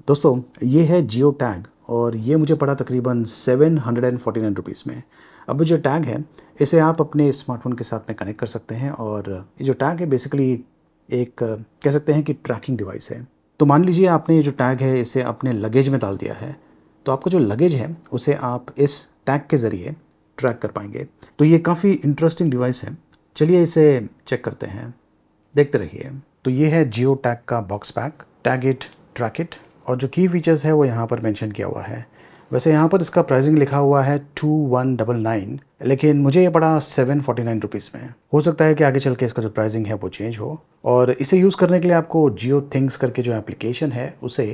दोस्तों, ये है जियो टैग और ये मुझे पड़ा तकरीबन 749 रुपीज़ में। अब जो टैग है इसे आप अपने स्मार्टफ़ोन के साथ में कनेक्ट कर सकते हैं और ये जो टैग है बेसिकली एक कह सकते हैं कि ट्रैकिंग डिवाइस है। तो मान लीजिए आपने ये जो टैग है इसे अपने लगेज में डाल दिया है, तो आपका जो लगेज है उसे आप इस टैग के ज़रिए ट्रैक कर पाएंगे। तो ये काफ़ी इंटरेस्टिंग डिवाइस है। चलिए इसे चेक करते हैं, देखते रहिए। तो ये है जियो टैग का box pack, tag it, track it, और जो की फ़ीचर्स है वो यहाँ पर मेंशन किया हुआ है। वैसे यहाँ पर इसका प्राइसिंग लिखा हुआ है 2199, लेकिन मुझे ये पड़ा 749 रुपीज़ में। हो सकता है कि आगे चल के इसका जो प्राइसिंग है वो चेंज हो। और इसे यूज़ करने के लिए आपको जियो थिंग्स करके जो एप्लीकेशन है उसे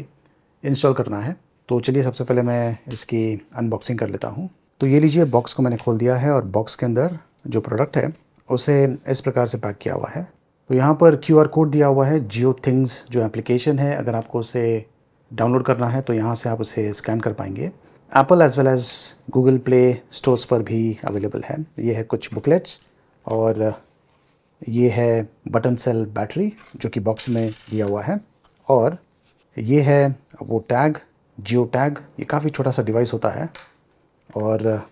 इंस्टॉल करना है। तो चलिए सबसे पहले मैं इसकी अनबॉक्सिंग कर लेता हूँ। तो ये लीजिए, बॉक्स को मैंने खोल दिया है और बॉक्स के अंदर जो प्रोडक्ट है उसे इस प्रकार से पैक किया हुआ है। तो यहाँ पर QR कोड दिया हुआ है। जियो थिंग्स जो एप्लीकेशन है, अगर आपको उसे डाउनलोड करना है तो यहाँ से आप उसे स्कैन कर पाएंगे। Apple as well as Google play stores पर भी अवेलेबल है। ये है कुछ बुकलेट्स और ये है बटन सेल बैटरी जो कि बॉक्स में दिया हुआ है, और ये है वो टैग, जियो टैग। ये काफ़ी छोटा सा डिवाइस होता है और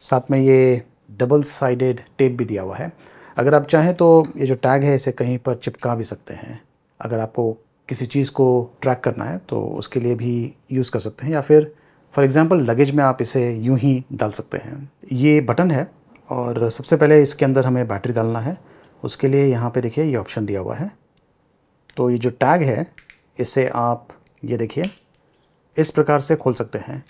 साथ में ये डबल साइडेड टेप भी दिया हुआ है। अगर आप चाहें तो ये जो टैग है इसे कहीं पर चिपका भी सकते हैं। अगर आपको किसी चीज़ को ट्रैक करना है तो उसके लिए भी यूज़ कर सकते हैं, या फिर फॉर एग्ज़ाम्पल लगेज में आप इसे यूं ही डाल सकते हैं। ये बटन है और सबसे पहले इसके अंदर हमें बैटरी डालना है। उसके लिए यहाँ पे देखिए ये ऑप्शन दिया हुआ है। तो ये जो टैग है इसे आप ये देखिए इस प्रकार से खोल सकते हैं।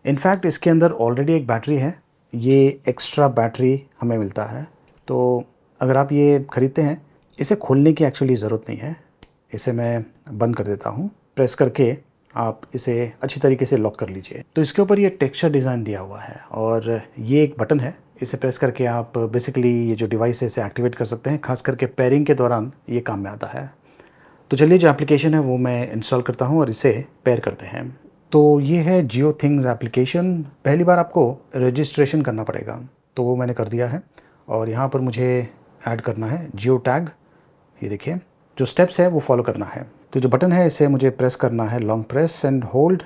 इनफैक्ट इसके अंदर ऑलरेडी एक बैटरी है, ये एक्स्ट्रा बैटरी हमें मिलता है। तो अगर आप ये ख़रीदते हैं, इसे खोलने की एक्चुअली ज़रूरत नहीं है। इसे मैं बंद कर देता हूँ। प्रेस करके आप इसे अच्छी तरीके से लॉक कर लीजिए। तो इसके ऊपर ये टेक्सचर डिज़ाइन दिया हुआ है और ये एक बटन है। इसे प्रेस करके आप बेसिकली ये जो डिवाइस है इसे एक्टिवेट कर सकते हैं। खास करके पेयरिंग के दौरान ये काम में आता है। तो चलिए जो एप्लीकेशन है वो मैं इंस्टॉल करता हूँ और इसे पेयर करते हैं। तो ये है जियो थिंग्स एप्लीकेशन। पहली बार आपको रजिस्ट्रेशन करना पड़ेगा, तो वो मैंने कर दिया है और यहाँ पर मुझे ऐड करना है जियो टैग। ये देखिए जो स्टेप्स है वो फॉलो करना है। तो जो बटन है इसे मुझे प्रेस करना है, लॉन्ग प्रेस एंड होल्ड।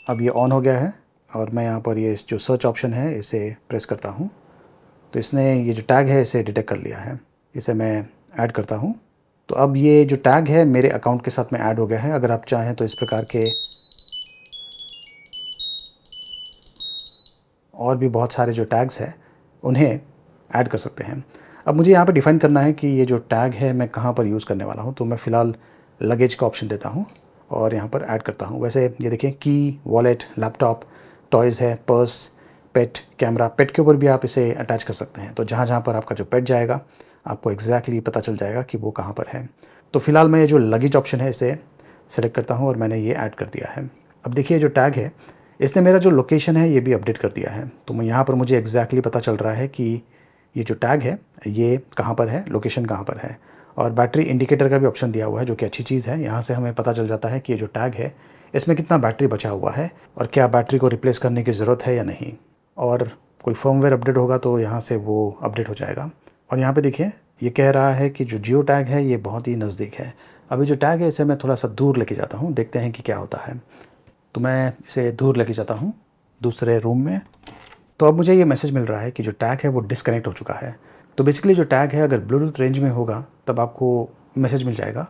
अब ये ऑन हो गया है और मैं यहाँ पर ये जो सर्च ऑप्शन है इसे प्रेस करता हूँ। तो इसने ये जो टैग है इसे डिटेक्ट कर लिया है। इसे मैं ऐड करता हूँ। तो अब ये जो टैग है मेरे अकाउंट के साथ में ऐड हो गया है। अगर आप चाहें तो इस प्रकार के और भी बहुत सारे जो टैग्स हैं उन्हें ऐड कर सकते हैं। अब मुझे यहाँ पर डिफ़ाइन करना है कि ये जो टैग है मैं कहाँ पर यूज़ करने वाला हूँ। तो मैं फ़िलहाल लगेज का ऑप्शन देता हूँ और यहाँ पर ऐड करता हूँ। वैसे ये देखिए की, वॉलेट, लैपटॉप, टॉयज़ है, पर्स, पेट, कैमरा। पेट के ऊपर भी आप इसे अटैच कर सकते हैं। तो जहाँ जहाँ पर आपका जो पेट जाएगा आपको एग्जैक्टली पता चल जाएगा कि वो कहाँ पर है। तो फ़िलहाल मैं ये जो लगेज ऑप्शन है इसे सेलेक्ट करता हूँ और मैंने ये ऐड कर दिया है। अब देखिए जो टैग है इसने मेरा जो लोकेशन है ये भी अपडेट कर दिया है। तो मैं यहाँ पर मुझे एग्जैक्टली पता चल रहा है कि ये जो टैग है ये कहाँ पर है, लोकेशन कहाँ पर है। और बैटरी इंडिकेटर का भी ऑप्शन दिया हुआ है जो कि अच्छी चीज़ है। यहाँ से हमें पता चल जाता है कि ये जो टैग है इसमें कितना बैटरी बचा हुआ है और क्या बैटरी को रिप्लेस करने की ज़रूरत है या नहीं। और कोई फर्मवेयर अपडेट होगा तो यहाँ से वो अपडेट हो जाएगा। और यहाँ पे देखिए ये कह रहा है कि जो जियो टैग है ये बहुत ही नज़दीक है। अभी जो टैग है इसे मैं थोड़ा सा दूर लेके जाता हूँ, देखते हैं कि क्या होता है। तो मैं इसे दूर लेके जाता हूँ दूसरे रूम में। तो अब मुझे ये मैसेज मिल रहा है कि जो टैग है वो डिस्कनेक्ट हो चुका है। तो बेसिकली जो टैग है अगर ब्लूटूथ रेंज में होगा तब आपको मैसेज मिल जाएगा,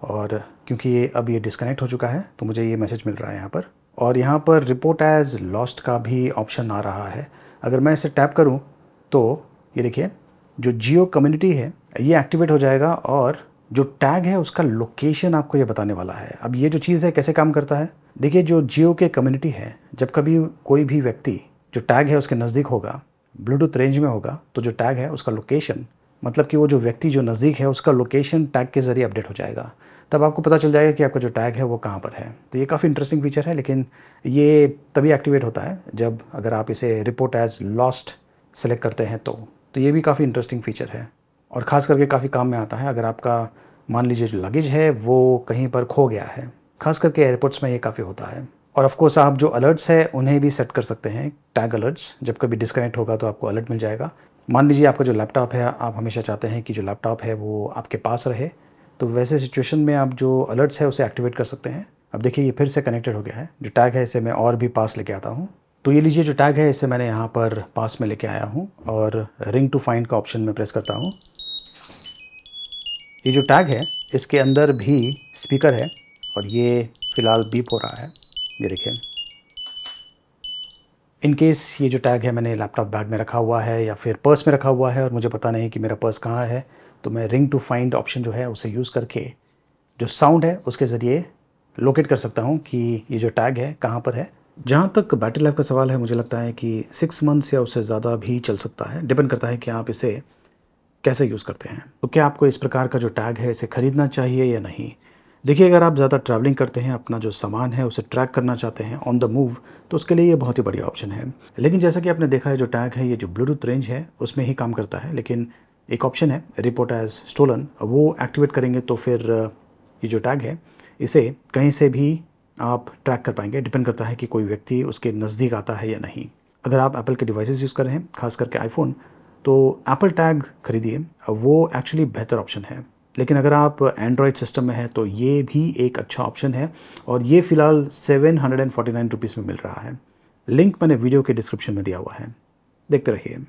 और क्योंकि ये अब ये डिस्कनेक्ट हो चुका है तो मुझे ये मैसेज मिल रहा है यहाँ पर। और यहाँ पर रिपोर्ट एज लॉस्ट का भी ऑप्शन आ रहा है। अगर मैं इसे टैप करूँ तो ये देखिए जो जियो कम्युनिटी है ये एक्टिवेट हो जाएगा और जो टैग है उसका लोकेशन आपको ये बताने वाला है। अब ये जो चीज़ है कैसे काम करता है, देखिए जो जियो के कम्युनिटी है, जब कभी कोई भी व्यक्ति जो टैग है उसके नज़दीक होगा, ब्लूटूथ रेंज में होगा, तो जो टैग है उसका लोकेशन, मतलब कि वो जो व्यक्ति जो नज़दीक है उसका लोकेशन टैग के ज़रिए अपडेट हो जाएगा। तब आपको पता चल जाएगा कि आपका जो टैग है वो कहाँ पर है। तो ये काफ़ी इंटरेस्टिंग फीचर है, लेकिन ये तभी एक्टिवेट होता है जब अगर आप इसे रिपोर्ट एज लॉस्ट सेलेक्ट करते हैं तो ये भी काफ़ी इंटरेस्टिंग फीचर है और ख़ास करके काफ़ी काम में आता है अगर आपका मान लीजिए जो लगेज है वो कहीं पर खो गया है। खास करके एयरपोर्ट्स में ये काफ़ी होता है। और ऑफ कोर्स आप जो अलर्ट्स है उन्हें भी सेट कर सकते हैं, टैग अलर्ट्स। जब कभी डिस्कनेक्ट होगा तो आपको अलर्ट मिल जाएगा। मान लीजिए आपका जो लैपटॉप है, आप हमेशा चाहते हैं कि जो लैपटॉप है वो आपके पास रहे, तो वैसे सिचुएशन में आप जो अलर्ट्स है उसे एक्टिवेट कर सकते हैं। अब देखिए ये फिर से कनेक्टेड हो गया है। जो टैग है इसे मैं और भी पास लेके आता हूँ। तो ये लीजिए जो टैग है इसे मैंने यहाँ पर पास में लेके आया हूँ और रिंग टू फाइंड का ऑप्शन में प्रेस करता हूँ। ये जो टैग है इसके अंदर भी स्पीकर है और ये फ़िलहाल बीप हो रहा है, ये देखिए। इन केस ये जो टैग है मैंने लैपटॉप बैग में रखा हुआ है या फिर पर्स में रखा हुआ है और मुझे पता नहीं कि मेरा पर्स कहाँ है, तो मैं रिंग टू फाइंड ऑप्शन जो है उसे यूज़ करके जो साउंड है उसके ज़रिए लोकेट कर सकता हूँ कि ये जो टैग है कहाँ पर है। जहाँ तक बैटरी लाइफ का सवाल है, मुझे लगता है कि 6 मंथ्स या उससे ज़्यादा भी चल सकता है। डिपेंड करता है कि आप इसे कैसे यूज़ करते हैं। तो क्या आपको इस प्रकार का जो टैग है इसे ख़रीदना चाहिए या नहीं? देखिए, अगर आप ज़्यादा ट्रैवलिंग करते हैं, अपना जो सामान है उसे ट्रैक करना चाहते हैं ऑन द मूव, तो उसके लिए ये बहुत ही बढ़िया ऑप्शन है। लेकिन जैसा कि आपने देखा है जो टैग है ये जो ब्लूटूथ रेंज है उसमें ही काम करता है। लेकिन एक ऑप्शन है रिपोर्ट एज स्टोलन, वो एक्टिवेट करेंगे तो फिर ये जो टैग है इसे कहीं से भी आप ट्रैक कर पाएंगे। डिपेंड करता है कि कोई व्यक्ति उसके नज़दीक आता है या नहीं। अगर आप एप्पल के डिवाइसेस यूज़ कर रहे हैं, खास करके आईफोन, तो एप्पल टैग खरीदिए, वो एक्चुअली बेहतर ऑप्शन है। लेकिन अगर आप एंड्रॉयड सिस्टम में हैं तो ये भी एक अच्छा ऑप्शन है और ये फ़िलहाल 749 रुपीज़ में मिल रहा है। लिंक मैंने वीडियो के डिस्क्रिप्शन में दिया हुआ है, देखते रहिए।